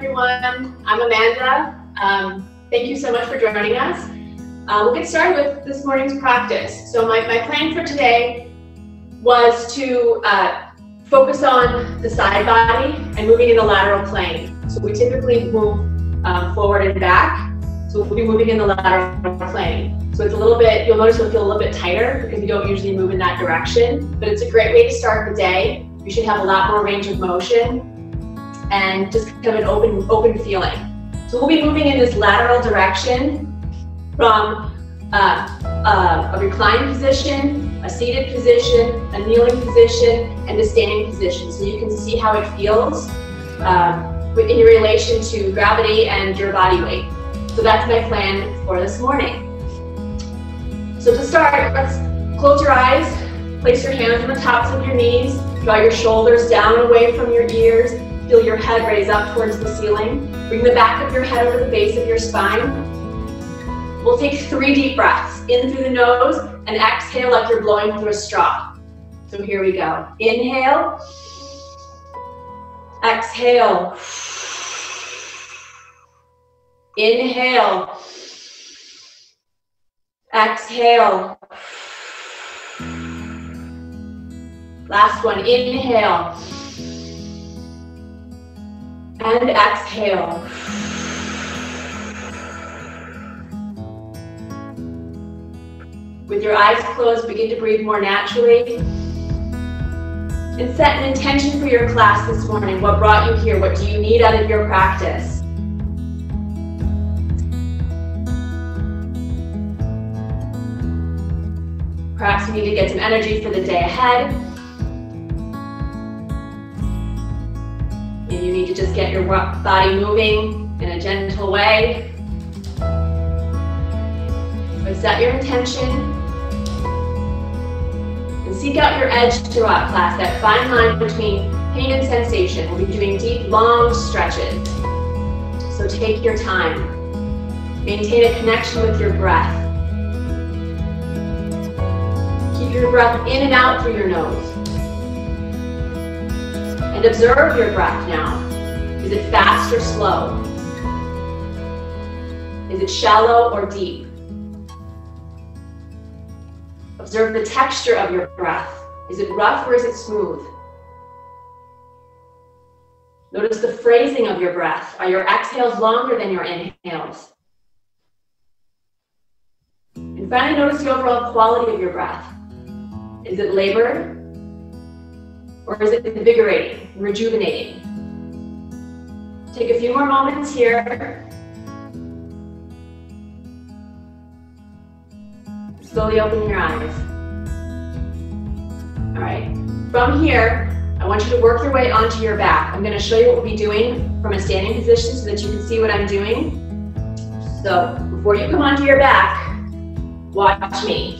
everyone. I'm Amanda. Thank you so much for joining us. We'll get started with this morning's practice. So my plan for today was to focus on the side body and moving in the lateral plane. So we typically move forward and back. So we'll be moving in the lateral plane. So it's a little bit, you'll notice it'll feel a little bit tighter because we don't usually move in that direction, but it's a great way to start the day. You should have a lot more range of motion and just kind of an open feeling. So we'll be moving in this lateral direction from a reclined position, a seated position, a kneeling position, and a standing position. So you can see how it feels in relation to gravity and your body weight. So that's my plan for this morning. So to start, let's close your eyes, place your hands on the tops of your knees, draw your shoulders down and away from your ears, feel your head raise up towards the ceiling. Bring the back of your head over the base of your spine. We'll take 3 deep breaths, in through the nose and exhale like you're blowing through a straw. So here we go. Inhale, exhale, inhale, exhale. Last one, inhale and exhale. With your eyes closed, begin to breathe more naturally. And set an intention for your class this morning. What brought you here? What do you need out of your practice? Perhaps you need to get some energy for the day ahead. And you need to just get your body moving in a gentle way. So set your intention and seek out your edge throughout class, that fine line between pain and sensation. We'll be doing deep, long stretches. So take your time. Maintain a connection with your breath. Keep your breath in and out through your nose. And observe your breath now. Is it fast or slow? Is it shallow or deep? Observe the texture of your breath. Is it rough or is it smooth? Notice the phrasing of your breath. Are your exhales longer than your inhales? And finally, notice the overall quality of your breath. Is it labored? Or is it invigorating, rejuvenating? Take a few more moments here. Slowly open your eyes. All right, from here, I want you to work your way onto your back. I'm going to show you what we'll be doing from a standing position so that you can see what I'm doing. So before you come onto your back, watch me.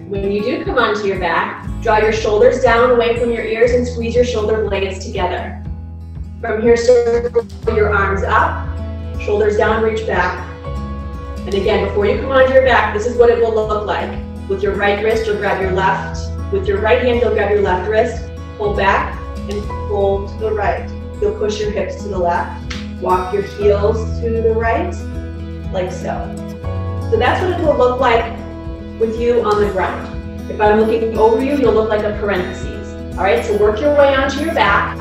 When you do come onto your back, draw your shoulders down away from your ears and squeeze your shoulder blades together. From here, circle your arms up, shoulders down, reach back. And again, before you come onto your back, this is what it will look like. With your right wrist, you'll grab your left. With your right hand, you'll grab your left wrist, pull back and pull to the right. You'll push your hips to the left, walk your heels to the right, like so. So that's what it will look like with you on the ground. If I'm looking over you, you'll look like a parentheses. All right, so work your way onto your back.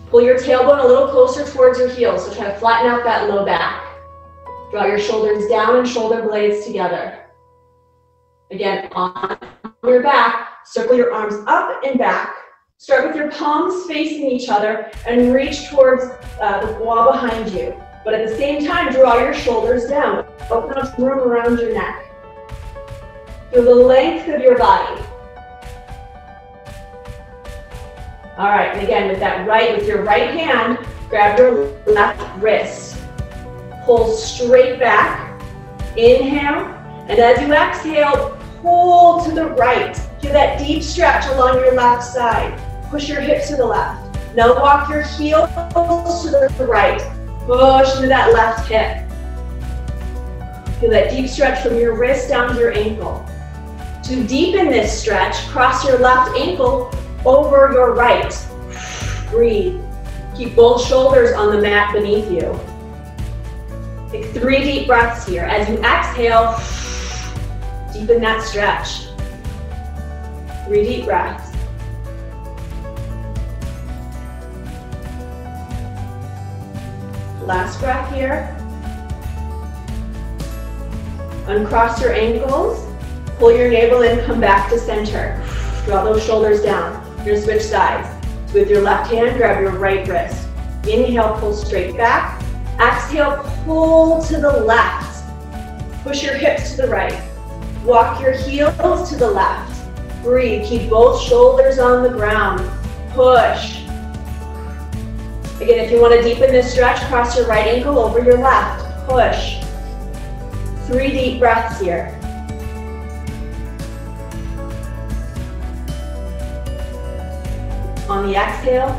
Pull your tailbone a little closer towards your heels, so try to flatten out that low back. Draw your shoulders down and shoulder blades together. Again, on your back, circle your arms up and back. Start with your palms facing each other and reach towards the wall behind you. But at the same time, draw your shoulders down. Open up some room around your neck. Feel the length of your body. All right, and again, with your right hand, grab your left wrist. Pull straight back. Inhale, and as you exhale, pull to the right. Feel that deep stretch along your left side. Push your hips to the left. Now walk your heels to the right. Push into that left hip. Feel that deep stretch from your wrist down to your ankle. To deepen this stretch, cross your left ankle over your right. Breathe. Keep both shoulders on the mat beneath you. Take 3 deep breaths here. As you exhale, deepen that stretch. 3 deep breaths. Last breath here. Uncross your ankles. Pull your navel in, come back to center. Draw those shoulders down. You're gonna switch sides. With your left hand, grab your right wrist. Inhale, pull straight back. Exhale, pull to the left. Push your hips to the right. Walk your heels to the left. Breathe, keep both shoulders on the ground. Push. Again, if you want to deepen this stretch, cross your right ankle over your left. Push. 3 deep breaths here. On the exhale,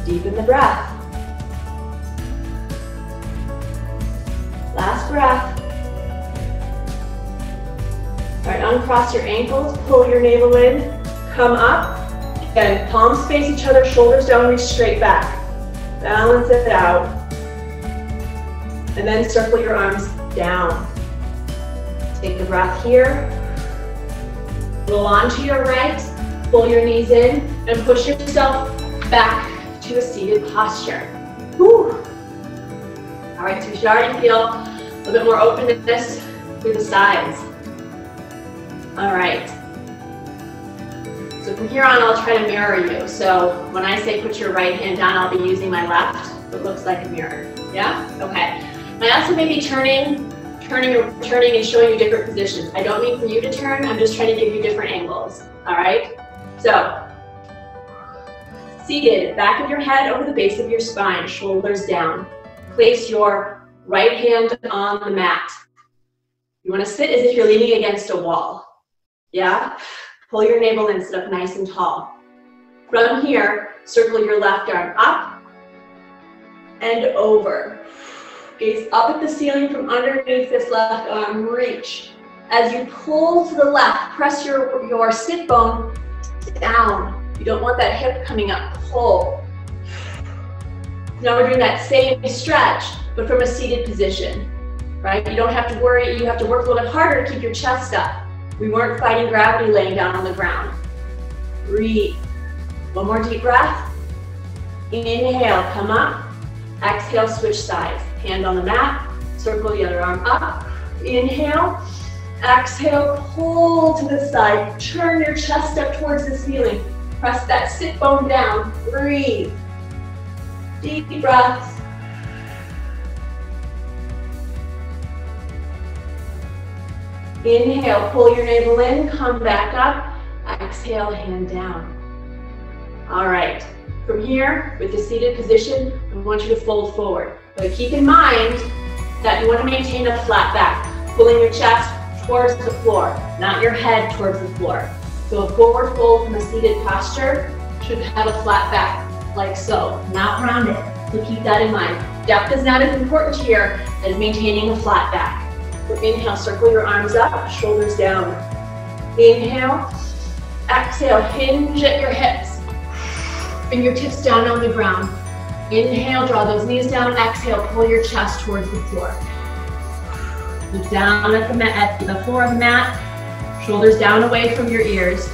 deepen the breath. Last breath. All right, uncross your ankles, pull your navel in, come up. Again, palms face each other, shoulders down, reach straight back. Balance it out. And then circle your arms down. Take the breath here. Roll onto your right, pull your knees in, and push yourself back to a seated posture. Whew. All right, so you should already feel a little bit more openness through the sides. All right. So from here on, I'll try to mirror you. So when I say put your right hand down, I'll be using my left. So it looks like a mirror. Yeah? Okay. I also may be turning and showing you different positions. I don't mean for you to turn. I'm just trying to give you different angles. All right? So seated, back of your head over the base of your spine, shoulders down. Place your right hand on the mat. You want to sit as if you're leaning against a wall. Yeah? Pull your navel in, sit up nice and tall. From here, circle your left arm up and over. Gaze up at the ceiling from underneath this left arm, reach. As you pull to the left, press your sit bone down. You don't want that hip coming up, pull. Now we're doing that same stretch, but from a seated position, right? You don't have to worry, you have to work a little bit harder to keep your chest up. We weren't fighting gravity laying down on the ground. Breathe. One more deep breath. Inhale, come up. Exhale, switch sides. Hand on the mat, circle the other arm up. Inhale, exhale, pull to the side. Turn your chest up towards the ceiling. Press that sit bone down. Breathe. Deep breaths. Inhale, pull your navel in, come back up. Exhale, hand down. All right, from here, with the seated position, I want you to fold forward. But keep in mind that you want to maintain a flat back, pulling your chest towards the floor, not your head towards the floor. So a forward fold from a seated posture should have a flat back, like so, not rounded. So keep that in mind. Depth is not as important here as maintaining a flat back. So inhale, circle your arms up, shoulders down. Inhale, exhale, hinge at your hips. Fingertips down on the ground. Inhale, draw those knees down. Exhale, pull your chest towards the floor. Look down at the floor of the mat. Shoulders down away from your ears.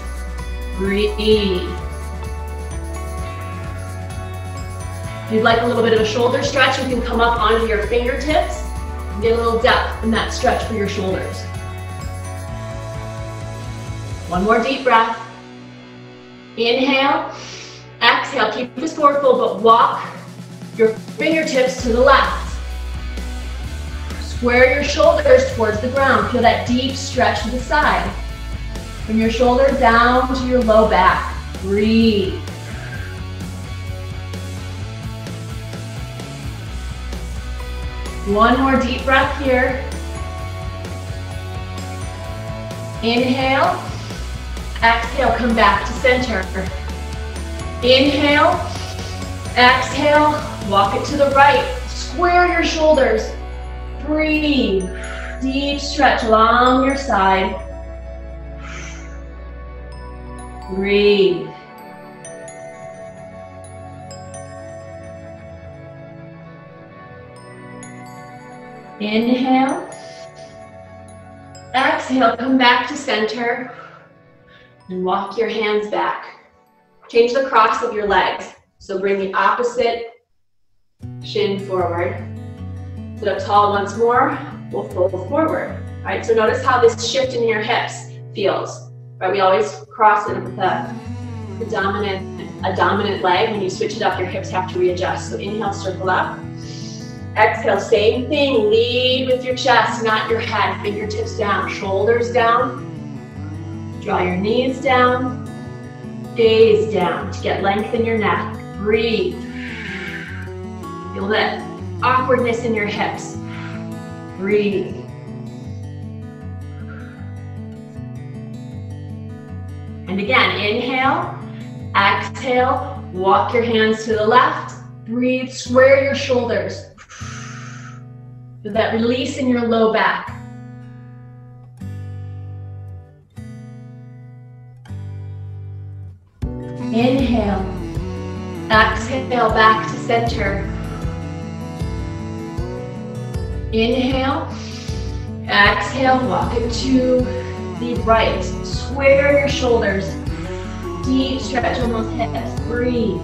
Breathe. If you'd like a little bit of a shoulder stretch, you can come up onto your fingertips. Get a little depth in that stretch for your shoulders. One more deep breath. Inhale, exhale, keep this forward fold, but walk your fingertips to the left. Square your shoulders towards the ground. Feel that deep stretch to the side. From your shoulder down to your low back. Breathe. One more deep breath here. Inhale. Exhale, come back to center. Inhale. Exhale, walk it to the right. Square your shoulders. Breathe. Deep stretch along your side. Breathe. Inhale. Exhale, come back to center and walk your hands back. Change the cross of your legs. So bring the opposite shin forward. Sit up tall once more. We'll fold forward. All right, so notice how this shift in your hips feels. Right, we always cross it with a dominant leg. When you switch it up, your hips have to readjust. So inhale, circle up. Exhale, same thing. Lead with your chest, not your head. Fingertips down, shoulders down. Draw your knees down. Gaze down to get length in your neck. Breathe. Feel that awkwardness in your hips. Breathe. And again, inhale, exhale, walk your hands to the left. Breathe, square your shoulders. Feel that release in your low back. Inhale, exhale, back to center. Inhale, exhale, walk it to the right. Square your shoulders. Deep stretch on those hips. Breathe.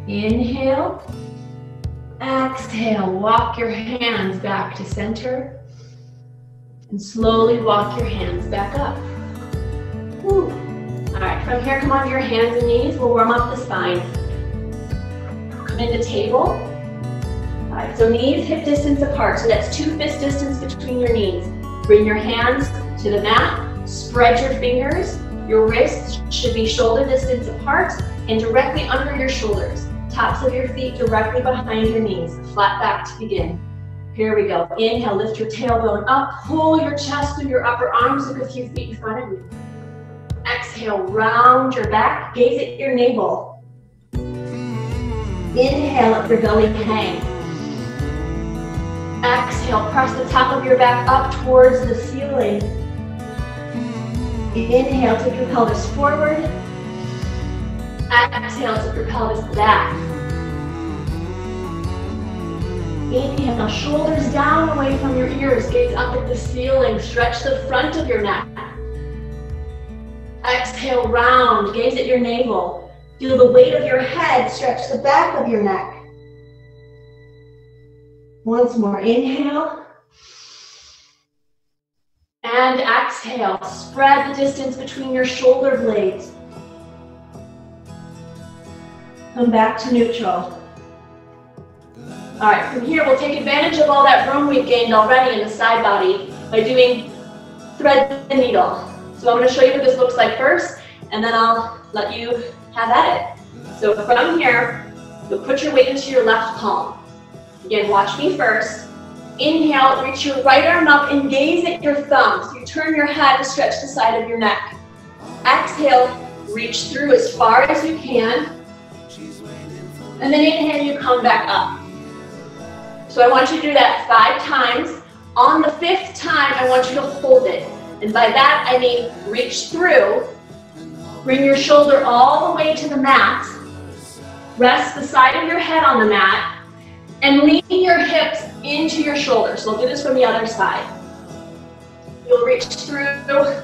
Inhale, exhale, walk your hands back to center and slowly walk your hands back up. Whew. All right, from here, come onto your hands and knees. We'll warm up the spine. Come into table. All right, so knees hip distance apart. So that's 2 fist distance between your knees. Bring your hands to the mat. Spread your fingers. Your wrists should be shoulder distance apart and directly under your shoulders. Tops of your feet directly behind your knees. Flat back to begin. Here we go. Inhale, lift your tailbone up. Pull your chest through your upper arms. Look a few feet in front of you. Exhale, round your back. Gaze at your navel. Inhale, let your belly hang. Exhale, press the top of your back up towards the ceiling. Inhale, take your pelvis forward. Exhale, take your pelvis back. Inhale, shoulders down away from your ears. Gaze up at the ceiling. Stretch the front of your neck. Exhale, round. Gaze at your navel. Feel the weight of your head. Stretch the back of your neck. Once more. Inhale. And exhale. Spread the distance between your shoulder blades. Come back to neutral. All right, from here, we'll take advantage of all that room we've gained already in the side body by doing thread the needle. So I'm going to show you what this looks like first, and then I'll let you have at it. So from here, you'll put your weight into your left palm. Again, watch me first. Inhale, reach your right arm up and gaze at your thumb. So you turn your head to stretch the side of your neck. Exhale, reach through as far as you can. And then inhale, you come back up. So I want you to do that 5 times. On the 5th time, I want you to hold it. And by that, I mean reach through, bring your shoulder all the way to the mat, rest the side of your head on the mat, and lean your hips into your shoulders. So we'll do this from the other side. You'll reach through,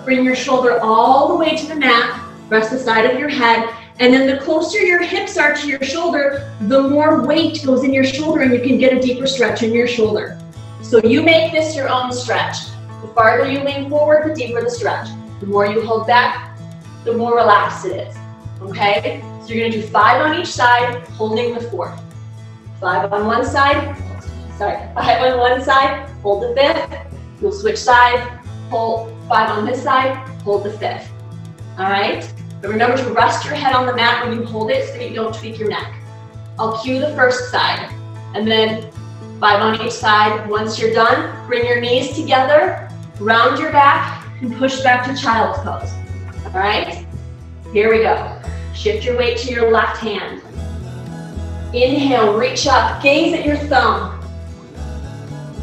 bring your shoulder all the way to the mat, rest the side of your head, and then the closer your hips are to your shoulder, the more weight goes in your shoulder and you can get a deeper stretch in your shoulder. So you make this your own stretch. The farther you lean forward, the deeper the stretch. The more you hold back, the more relaxed it is. Okay? So you're gonna do 5 on each side, holding the 4th. 5 on one side, 5 on one side, hold the 5th. You'll switch sides, hold 5 on this side, hold the 5th. All right? But remember to rest your head on the mat when you hold it so that you don't tweak your neck. I'll cue the first side, and then 5 on each side. Once you're done, bring your knees together, round your back, and push back to child's pose. All right? Here we go. Shift your weight to your left hand. Inhale, reach up, gaze at your thumb.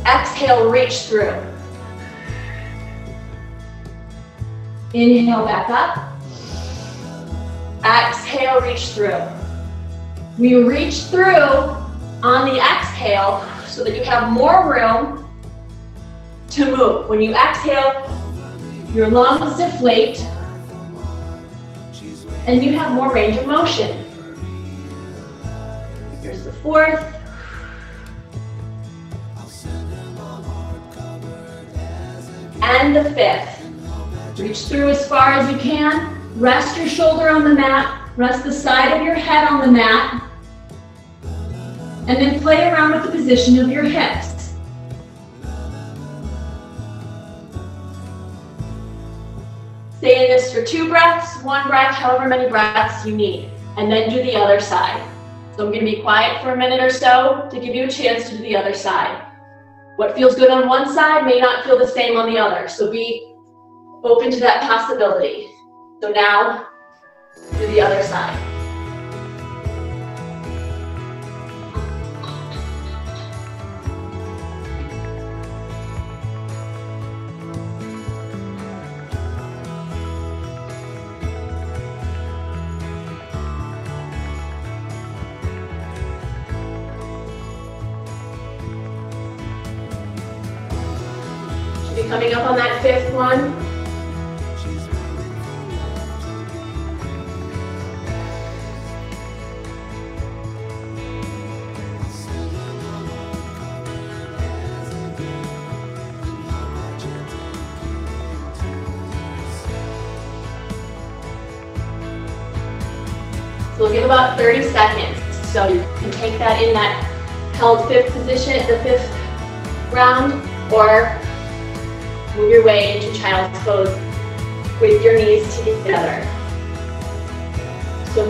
Exhale, reach through. Inhale back up. Exhale, reach through. We reach through on the exhale so that you have more room to move. When you exhale, your lungs deflate and you have more range of motion. Here's the fourth. And the fifth. Reach through as far as you can. Rest your shoulder on the mat. Rest the side of your head on the mat. And then play around with the position of your hips. Stay in this for 2 breaths, 1 breath, however many breaths you need. And then do the other side. So I'm going to be quiet for a minute or so to give you a chance to do the other side. What feels good on one side may not feel the same on the other. So be open to that possibility. So now, do the other side. Should be coming up on that 5th one. So we'll give about 30 seconds. So you can take that in that held 5th position, the 5th round, or move your way into child's pose with your knees together. So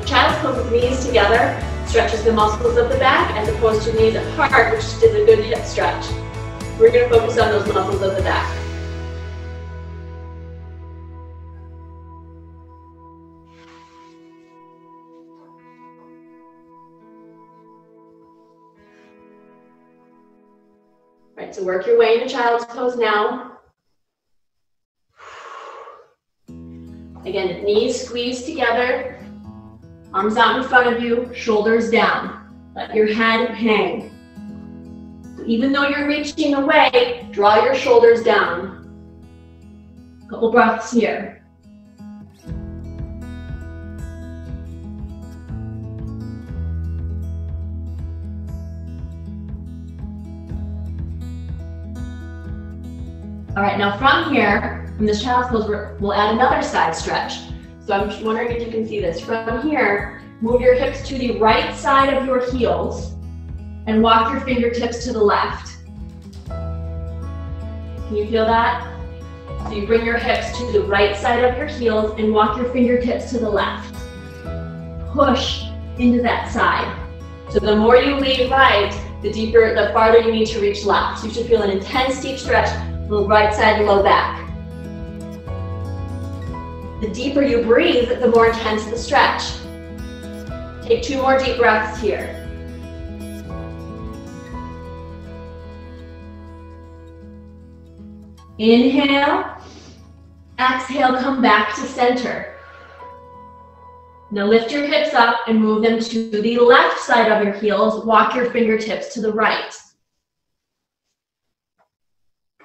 child's pose with knees together stretches the muscles of the back as opposed to knees apart, which is a good hip stretch. We're going to focus on those muscles of the back. Right, so work your way into child's pose now. Again, knees squeeze together, arms out in front of you, shoulders down. Let your head hang. So even though you're reaching away, draw your shoulders down. A couple breaths here. All right, now from here, from this child's pose, we'll add another side stretch. So I'm just wondering if you can see this. From here, move your hips to the right side of your heels and walk your fingertips to the left. Can you feel that? So you bring your hips to the right side of your heels and walk your fingertips to the left. Push into that side. So the more you lean right, the farther you need to reach left. So you should feel an intense deep stretch. Little right side, low back. The deeper you breathe, the more intense the stretch. Take 2 more deep breaths here. Inhale, exhale, come back to center. Now lift your hips up and move them to the left side of your heels. Walk your fingertips to the right.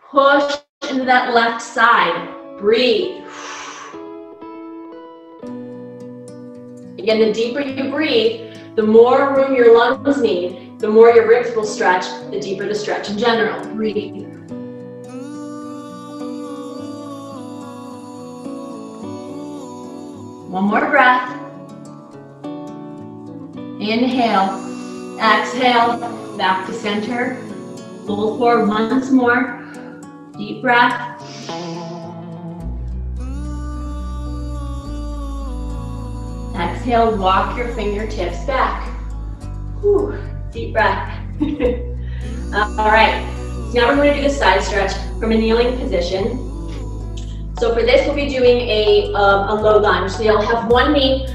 Push into that left side. Breathe. Again, the deeper you breathe, the more room your lungs need, the more your ribs will stretch, the deeper the stretch in general. Breathe. One more breath. Inhale, exhale, back to center. Fold forward once more. Deep breath. Exhale, walk your fingertips back. Whew, deep breath. All right, so now we're going to do the side stretch from a kneeling position. So for this, we'll be doing a low lunge. So you'll have one knee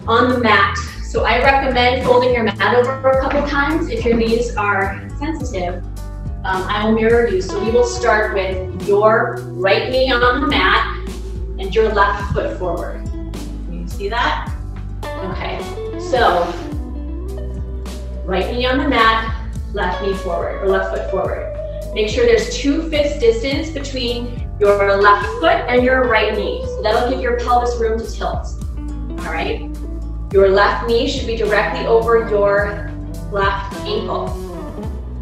on the mat. So I recommend folding your mat over a couple times if your knees are sensitive. I will mirror you. So we will start with your right knee on the mat and your left foot forward. Can you see that? Okay, so right knee on the mat, left knee forward, or left foot forward. Make sure there's 2/5 distance between your left foot and your right knee. So that'll give your pelvis room to tilt. All right? Your left knee should be directly over your left ankle.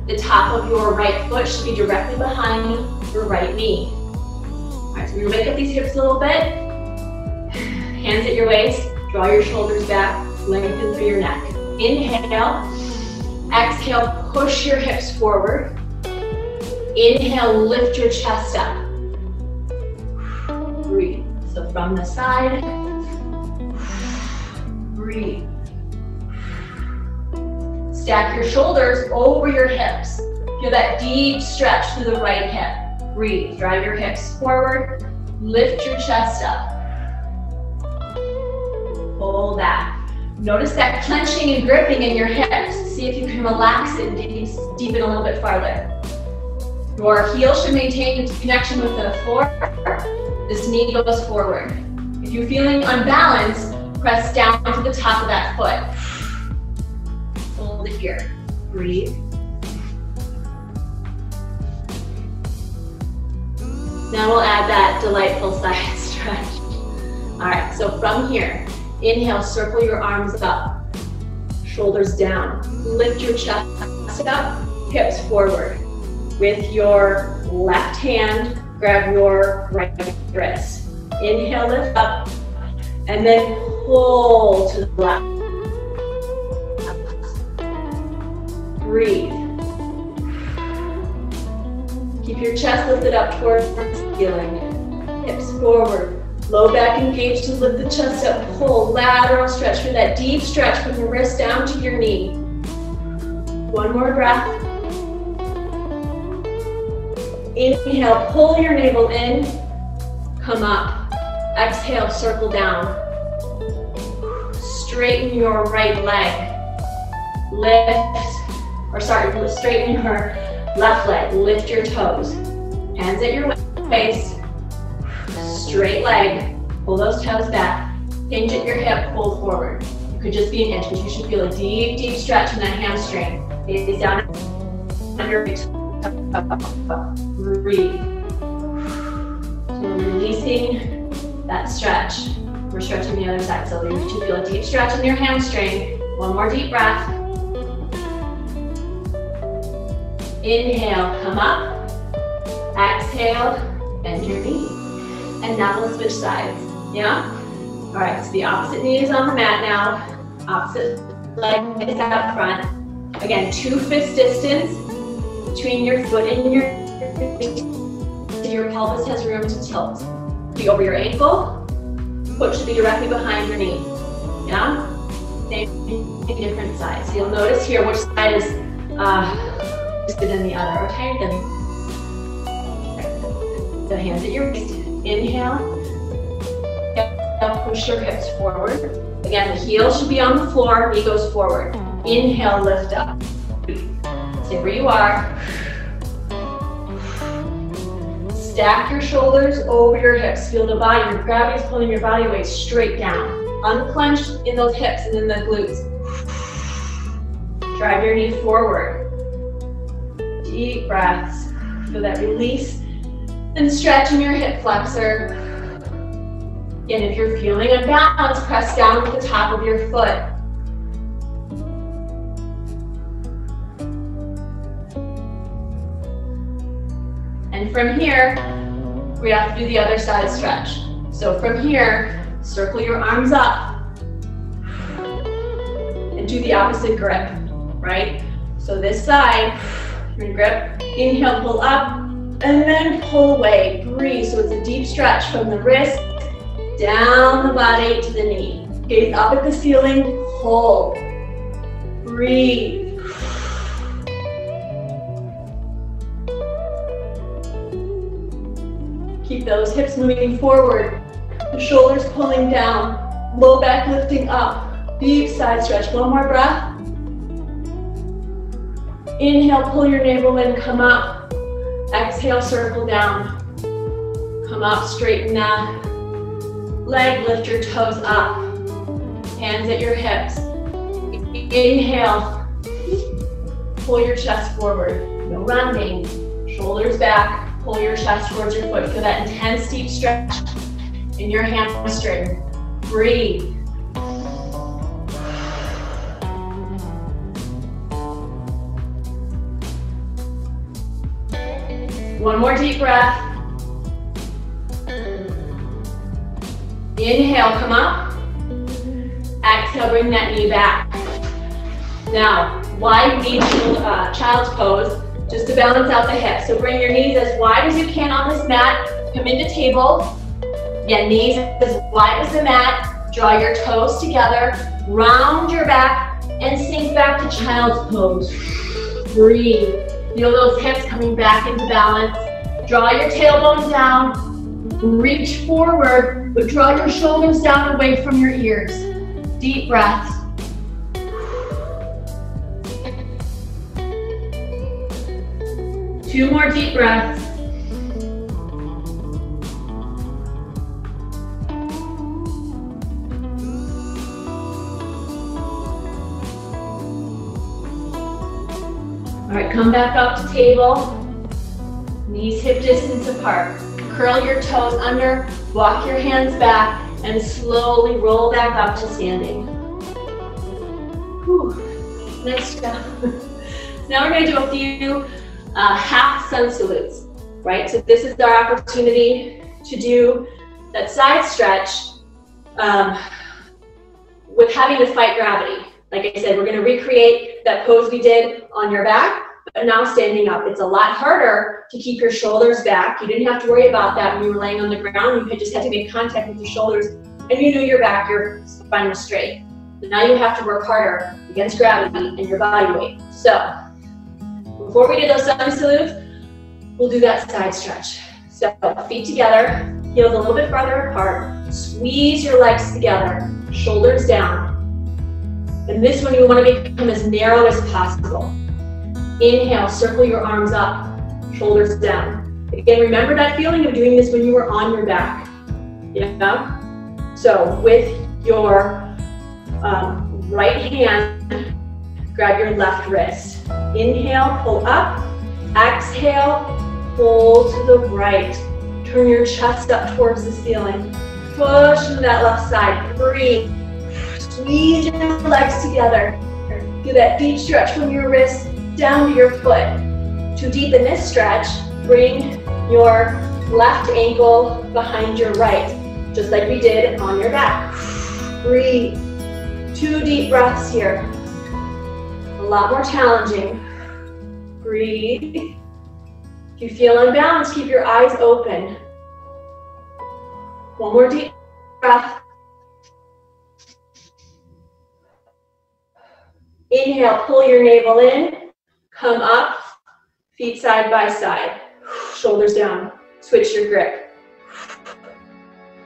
The top of your right foot should be directly behind your right knee. All right, so we're gonna wake up these hips a little bit. Hands at your waist, draw your shoulders back, lengthen through your neck. Inhale, exhale, push your hips forward. Inhale, lift your chest up. Breathe. So from the side, breathe. Stack your shoulders over your hips. Feel that deep stretch through the right hip. Breathe. Drive your hips forward. Lift your chest up. Pull back. Notice that clenching and gripping in your hips. See if you can relax it and deepen a little bit farther. Your heel should maintain connection with the floor. This knee goes forward. If you're feeling unbalanced, press down to the top of that foot. Hold it here. Breathe. Now we'll add that delightful side stretch. All right, so from here, inhale, circle your arms up, shoulders down. Lift your chest up, hips forward. With your left hand, grab your right wrist. Inhale, lift up, and then pull to the left. Breathe. Keep your chest lifted up towards the ceiling. Hips forward. Low back engaged to lift the chest up. Pull, lateral stretch for that deep stretch from your wrist down to your knee. One more breath. Inhale, pull your navel in. Come up. Exhale, circle down. Straighten your right leg. Straighten your left leg. Lift your toes. Hands at your waist. Straight leg. Pull those toes back. Hinge at your hip, pull forward. It could just be an inch, but you should feel a deep, deep stretch in that hamstring. Gaze down on your feet. Breathe. So we're releasing that stretch. We're stretching the other side. So you should feel a deep stretch in your hamstring. One more deep breath. Inhale, come up. Exhale, bend your knee. And now let's switch sides. Yeah? All right, so the opposite knee is on the mat now. Opposite leg is out front. Again, 2/5 distance between your foot and your feet, so your pelvis has room to tilt. Be over your ankle. Foot should be directly behind your knee. Yeah? Same different sides. So you'll notice here which side is twisted than the other. Okay? The hands at your waist. Inhale. Push your hips forward. Again, the heel should be on the floor, knee goes forward. Inhale, lift up. Stay where you are. Stack your shoulders over your hips. Feel the body, your gravity is pulling your body weight straight down. Unclench in those hips and then the glutes. Drive your knee forward. Deep breaths. Feel that release and stretch in your hip flexor. And if you're feeling unbalanced, press down with the top of your foot. And from here, we have to do the other side stretch. So from here, circle your arms up and do the opposite grip, right? So this side, you're gonna grip, inhale, pull up, and then pull away. Breathe. So it's a deep stretch from the wrist down the body to the knee. Gaze up at the ceiling, hold. Breathe. Keep those hips moving forward. The shoulders pulling down. Low back lifting up. Deep side stretch. One more breath. Inhale, pull your navel in, come up. Exhale, circle down. Come up, straighten that. leg, lift your toes up. Hands at your hips. Inhale. Pull your chest forward. No rounding. Shoulders back. Pull your chest towards your foot. Feel that intense deep stretch in your hamstring. Breathe. One more deep breath. Inhale, come up. Exhale, bring that knee back. Now, wide knee to child's pose, just to balance out the hips. So bring your knees as wide as you can on this mat. Come into table. Again, knees as wide as the mat. Draw your toes together. Round your back and sink back to child's pose. Breathe. Feel those hips coming back into balance. Draw your tailbone down. Reach forward, but draw your shoulders down away from your ears. Deep breaths. Two more deep breaths. All right, come back up to table. Knees hip distance apart. Curl your toes under, walk your hands back, and slowly roll back up to standing. Whew. Nice job. So now we're going to do a few half sun salutes, right? So this is our opportunity to do that side stretch with having to fight gravity. Like I said, we're going to recreate that pose we did on your back, but now standing up. It's a lot harder to keep your shoulders back. You didn't have to worry about that when you were laying on the ground. You just had to make contact with your shoulders, and you knew your back, your spine was straight. But now you have to work harder against gravity and your body weight. So before we do those sun salutes, we'll do that side stretch. So feet together, heels a little bit farther apart. Squeeze your legs together, shoulders down. And this one you want to become as narrow as possible. Inhale, circle your arms up, shoulders down. Again, remember that feeling of doing this when you were on your back. Yeah? So with your right hand, grab your left wrist. Inhale, pull up. Exhale, pull to the right. Turn your chest up towards the ceiling. Push to that left side. Breathe. Squeeze your legs together. Do that deep stretch from your wrist down to your foot. To deepen this stretch, bring your left ankle behind your right, just like we did on your back. Breathe. 2 deep breaths here. A lot more challenging. Breathe. If you feel unbalanced, keep your eyes open. One more deep breath. Inhale, pull your navel in. Come up, feet side by side. Shoulders down. Switch your grip.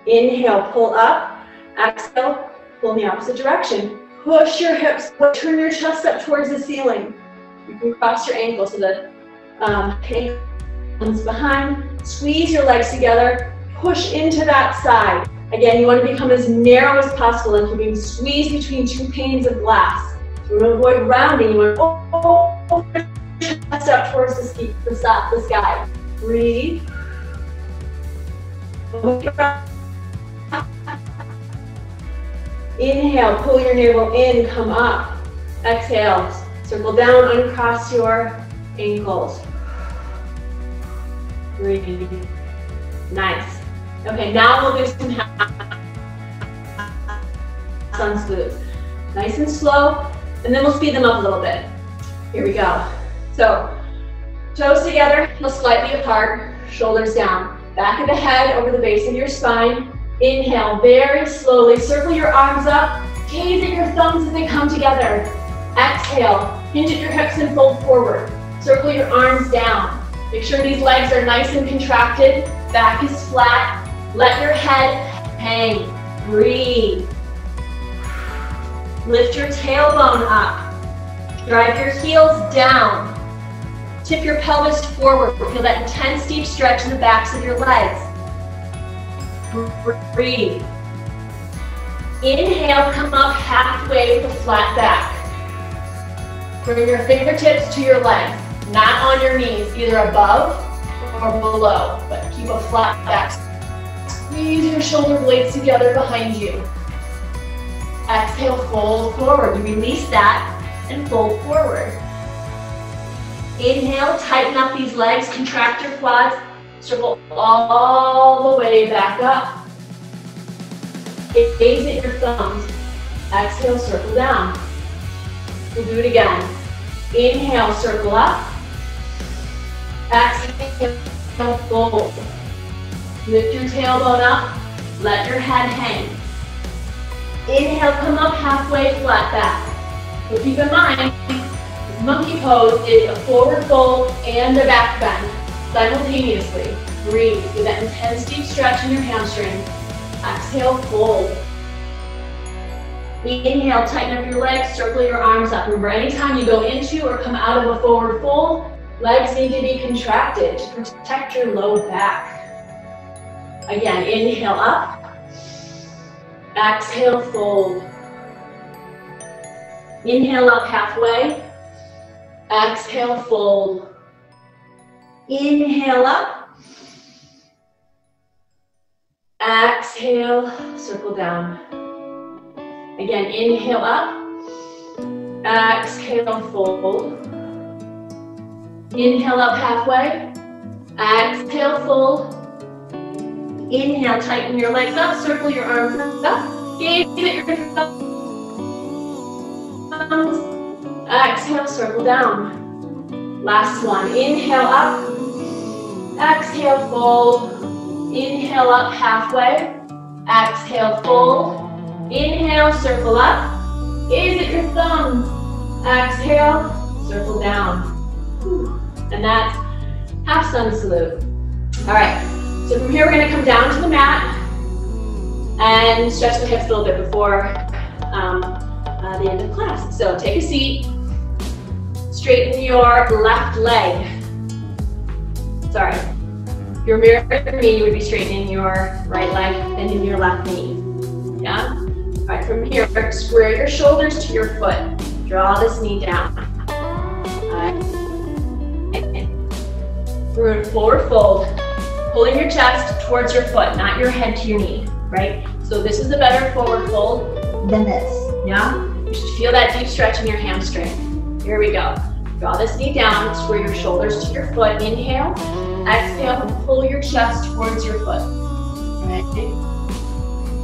Inhale, pull up. Exhale, pull in the opposite direction. Push your hips, turn your chest up towards the ceiling. You can cross your ankles so the hands behind. Squeeze your legs together. Push into that side. Again, you want to become as narrow as possible, like you're being squeezed between 2 panes of glass. So to avoid rounding, you want to push your chest up towards the sky. Breathe. Inhale, pull your navel in, come up. Exhale, circle down, uncross your ankles. Breathe. Nice. Okay, now we'll do some sun salutes. Nice and slow, and then we'll speed them up a little bit. Here we go. So, toes together, heels slightly apart, shoulders down. Back of the head over the base of your spine. Inhale, very slowly, circle your arms up, gaze at your thumbs as they come together. Exhale, hinge at your hips and fold forward. Circle your arms down. Make sure these legs are nice and contracted, back is flat. Let your head hang. Breathe. Lift your tailbone up. Drive your heels down. Tip your pelvis forward. Feel that intense deep stretch in the backs of your legs. Breathe. Inhale, come up halfway with a flat back. Bring your fingertips to your legs, not on your knees, either above or below, but keep a flat back. Squeeze your shoulder blades together behind you. Exhale, fold forward. You release that and fold forward. Inhale, tighten up these legs, contract your quads, circle all the way back up. Gaze at your thumbs. Exhale, circle down. We'll do it again. Inhale, circle up. Exhale, fold. Lift your tailbone up. Let your head hang. Inhale, come up halfway, flat back. But keep in mind, monkey pose is a forward fold and a back bend simultaneously. Breathe with that intense deep stretch in your hamstring. Exhale, fold. Inhale, tighten up your legs, circle your arms up. Remember, anytime you go into or come out of a forward fold, legs need to be contracted to protect your low back. Again, inhale up. Exhale, fold. Inhale up halfway. Exhale, fold. Inhale up. Exhale, circle down. Again, inhale up. Exhale, fold. Inhale up halfway. Exhale, fold. Inhale, tighten your legs up, circle your arms up. Gaze at your thumbs. Exhale, circle down. Last one. Inhale up. Exhale, fold. Inhale up halfway. Exhale, fold. Inhale, circle up. Gaze at your thumbs. Exhale, circle down. And that's half sun salute. All right, so from here we're going to come down to the mat and stretch the hips a little bit before the end of class. So take a seat. Straighten your left leg. Sorry. If you're mirroring me, you would be straightening your right leg and in your left knee. Yeah? All right, from here, square your shoulders to your foot. Draw this knee down. All right. We're going to forward fold, pulling your chest towards your foot, not your head to your knee, right? So this is a better forward fold than this, yeah? You should feel that deep stretch in your hamstring. Here we go. Draw this knee down, square your shoulders to your foot. Inhale, exhale, and pull your chest towards your foot. Right?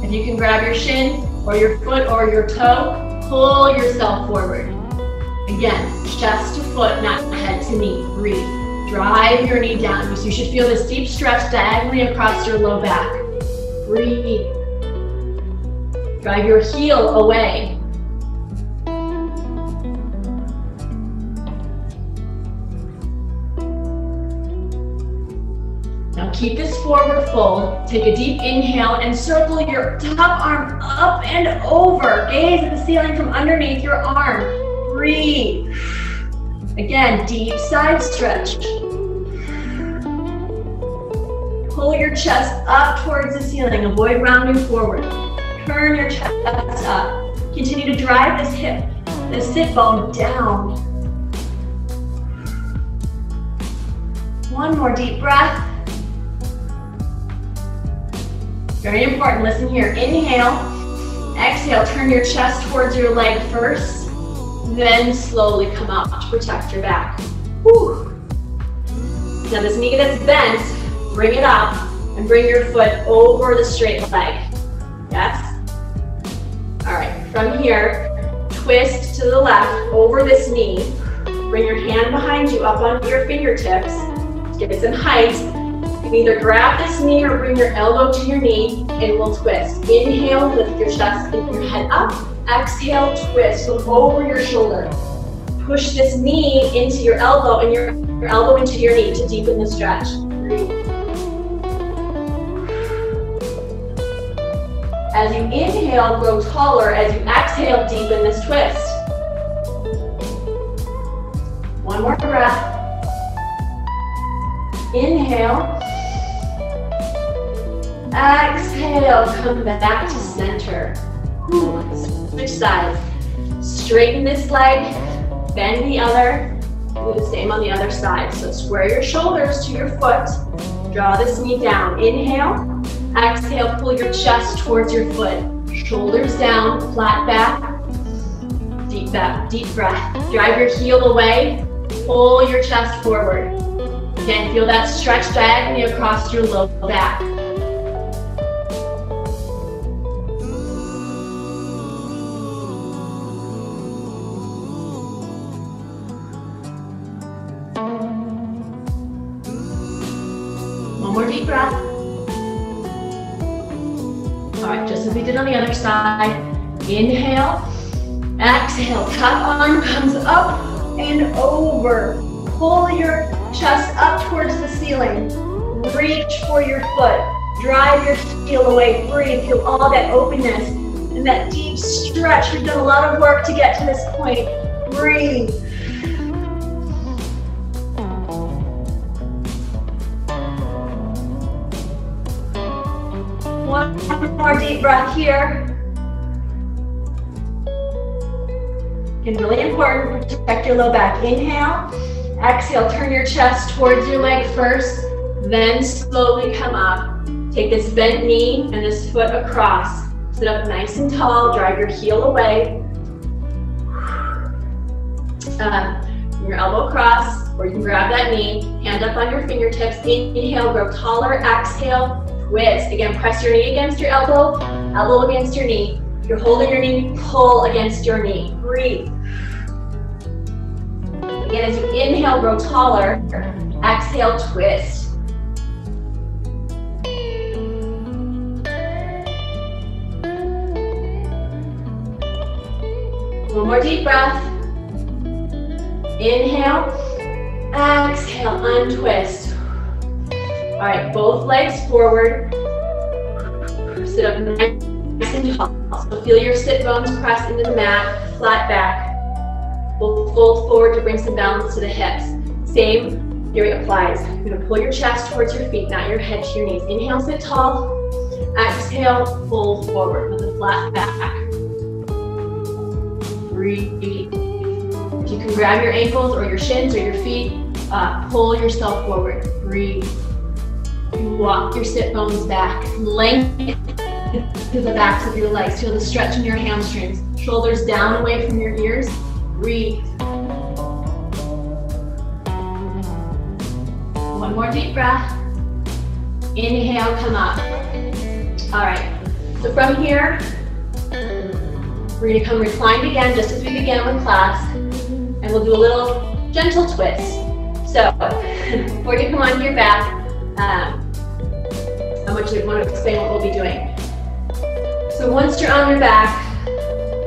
If you can grab your shin or your foot or your toe, pull yourself forward. Again, chest to foot, not head to knee. Breathe. Drive your knee down. So you should feel this deep stretch diagonally across your low back. Breathe. Drive your heel away. Now keep this forward fold. Take a deep inhale and circle your top arm up and over. Gaze at the ceiling from underneath your arm. Breathe. Again, deep side stretch. Pull your chest up towards the ceiling. Avoid rounding forward. Turn your chest up. Continue to drive this hip, this sit bone down. One more deep breath. Very important, listen here. Inhale, exhale, turn your chest towards your leg first, then slowly come up to protect your back. Whew. Now this knee that's bent, bring it up and bring your foot over the straight leg. Yes? All right, from here, twist to the left over this knee. Bring your hand behind you up onto your fingertips. Give it some height. You can either grab this knee or bring your elbow to your knee and we'll twist. Inhale, lift your chest and your head up. Exhale, twist, so over your shoulder. Push this knee into your elbow and your elbow into your knee to deepen the stretch. Breathe. As you inhale, grow taller. As you exhale, deepen this twist. One more breath. Inhale. Exhale, come back to center. Switch sides. Straighten this leg, bend the other. Do the same on the other side. So square your shoulders to your foot. Draw this knee down. Inhale. Exhale, pull your chest towards your foot. Shoulders down, flat back. Deep breath. Drive your heel away. Pull your chest forward. Again, feel that stretch diagonally across your low back. One more deep breath. All right, just as we did on the other side. Inhale, exhale, top arm comes up and over. Pull your chest up towards the ceiling. Reach for your foot. Drive your heel away. Breathe. Feel all that openness and that deep stretch. We've done a lot of work to get to this point. Breathe. One more deep breath here. And really important, protect your low back. Inhale, exhale, turn your chest towards your leg first, then slowly come up. Take this bent knee and this foot across. Sit up nice and tall, drive your heel away. Your elbow cross, or you can grab that knee, hand up on your fingertips. Inhale, grow taller, exhale, twist. Again, press your knee against your elbow, elbow against your knee. If you're holding your knee, pull against your knee. Breathe. Again, as you inhale, grow taller. Exhale, twist. One more deep breath. Inhale. Exhale, untwist. All right, both legs forward. Sit up nice and tall. So feel your sit bones press into the mat, flat back. We'll fold forward to bring some balance to the hips. Same theory applies. You're going to pull your chest towards your feet, not your head to your knees. Inhale, sit tall. Exhale, fold forward with a flat back. Breathe. If you can grab your ankles or your shins or your feet, pull yourself forward. Breathe. You walk your sit bones back. Lengthen to the backs of your legs. Feel the stretch in your hamstrings. Shoulders down away from your ears. Breathe. One more deep breath. Inhale, come up. All right, so from here, we're gonna come reclined again, just as we began with class, and we'll do a little gentle twist. So, before you come onto your back, I want to explain what we'll be doing. So once you're on your back,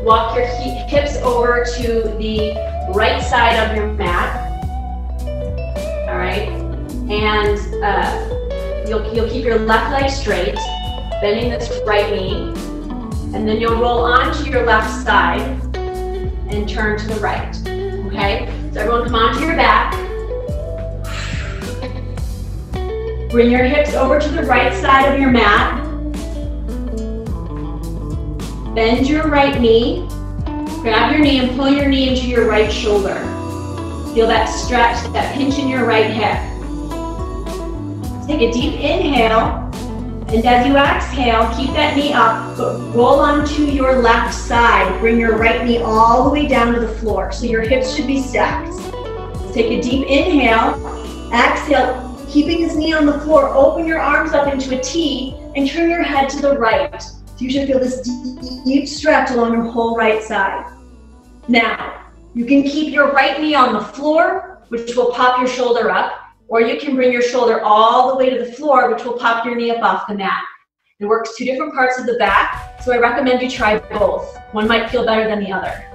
walk your hips over to the right side of your mat. All right, and you'll keep your left leg straight, bending this right knee, and then you'll roll onto your left side and turn to the right. Okay, so everyone come onto your back. Bring your hips over to the right side of your mat. Bend your right knee. Grab your knee and pull your knee into your right shoulder. Feel that stretch, that pinch in your right hip. Take a deep inhale, and as you exhale, keep that knee up, but roll onto your left side. Bring your right knee all the way down to the floor, so your hips should be stacked. Take a deep inhale, exhale, keeping this knee on the floor, open your arms up into a T, and turn your head to the right. So you should feel this deep stretch along your whole right side. Now, you can keep your right knee on the floor, which will pop your shoulder up, or you can bring your shoulder all the way to the floor, which will pop your knee up off the mat. It works two different parts of the back, so I recommend you try both. One might feel better than the other.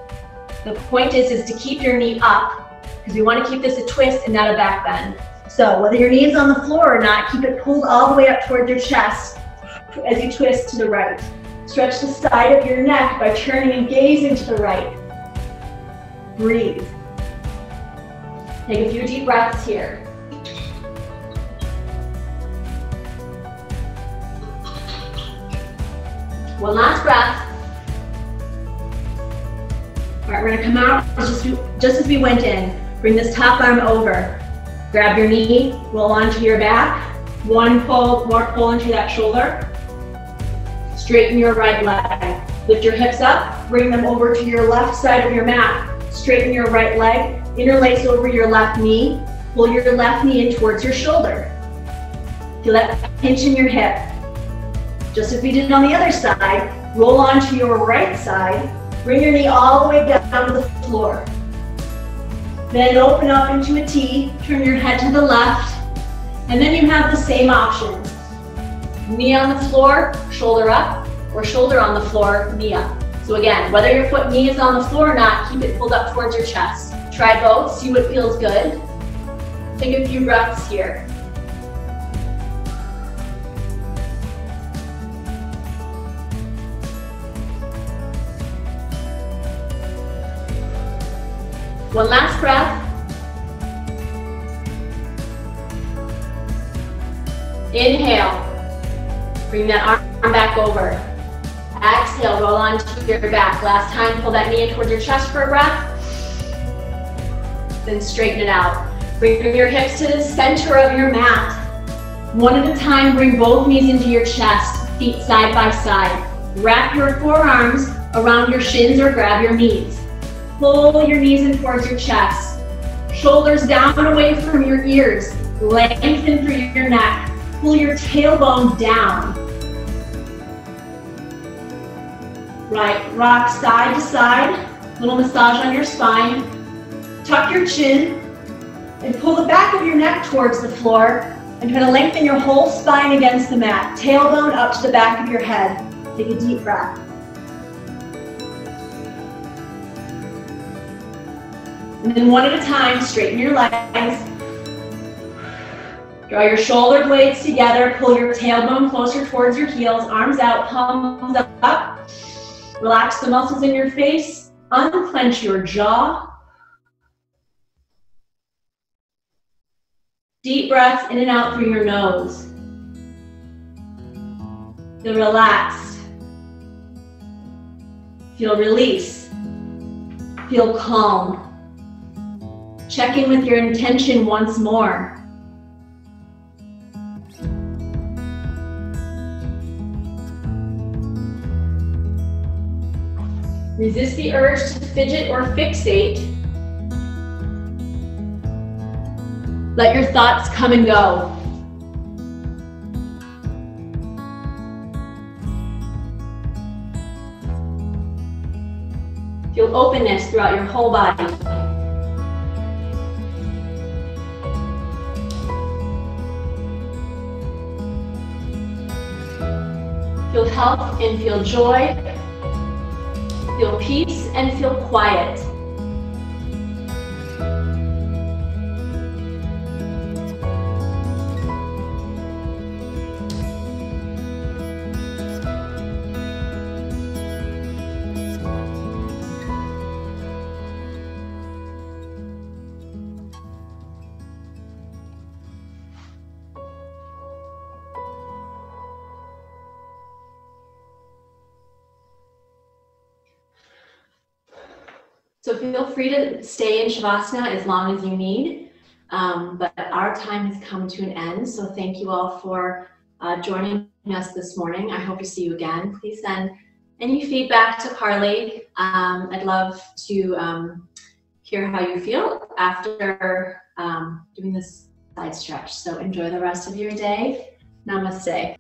The point is to keep your knee up, because we want to keep this a twist and not a back bend. So whether your knee is on the floor or not, keep it pulled all the way up toward your chest as you twist to the right. Stretch the side of your neck by turning and gazing to the right. Breathe. Take a few deep breaths here. One last breath. All right, we're gonna come out just as we went in. Bring this top arm over. Grab your knee, roll onto your back. One pull, more pull into that shoulder. Straighten your right leg. Lift your hips up, bring them over to your left side of your mat. Straighten your right leg, interlace over your left knee. Pull your left knee in towards your shoulder. Feel that pinch in your hip. Just as we did on the other side, roll onto your right side. Bring your knee all the way down to the floor. Then open up into a T, turn your head to the left, and then you have the same options. Knee on the floor, shoulder up, or shoulder on the floor, knee up. So again, whether your knee is on the floor or not, keep it pulled up towards your chest. Try both, see what feels good. Take a few breaths here. One last breath. Inhale. Bring that arm back over. Exhale, roll onto your back. Last time, pull that knee in towards your chest for a breath. Then straighten it out. Bring your hips to the center of your mat. One at a time, bring both knees into your chest, feet side by side. Wrap your forearms around your shins or grab your knees. Pull your knees in towards your chest. Shoulders down and away from your ears. Lengthen through your neck. Pull your tailbone down. Right, rock side to side. Little massage on your spine. Tuck your chin and pull the back of your neck towards the floor and try to lengthen your whole spine against the mat. Tailbone up to the back of your head. Take a deep breath. And then one at a time, straighten your legs. Draw your shoulder blades together, pull your tailbone closer towards your heels, arms out, palms up. Relax the muscles in your face, unclench your jaw. Deep breaths in and out through your nose. Feel relaxed. Feel release. Feel calm. Check in with your intention once more. Resist the urge to fidget or fixate. Let your thoughts come and go. Feel openness throughout your whole body. Feel health and feel joy. Feel peace and feel quiet. So feel free to stay in Shavasana as long as you need, but our time has come to an end. So thank you all for joining us this morning. I hope to see you again. Please send any feedback to Carly. I'd love to hear how you feel after doing this side stretch. So enjoy the rest of your day. Namaste.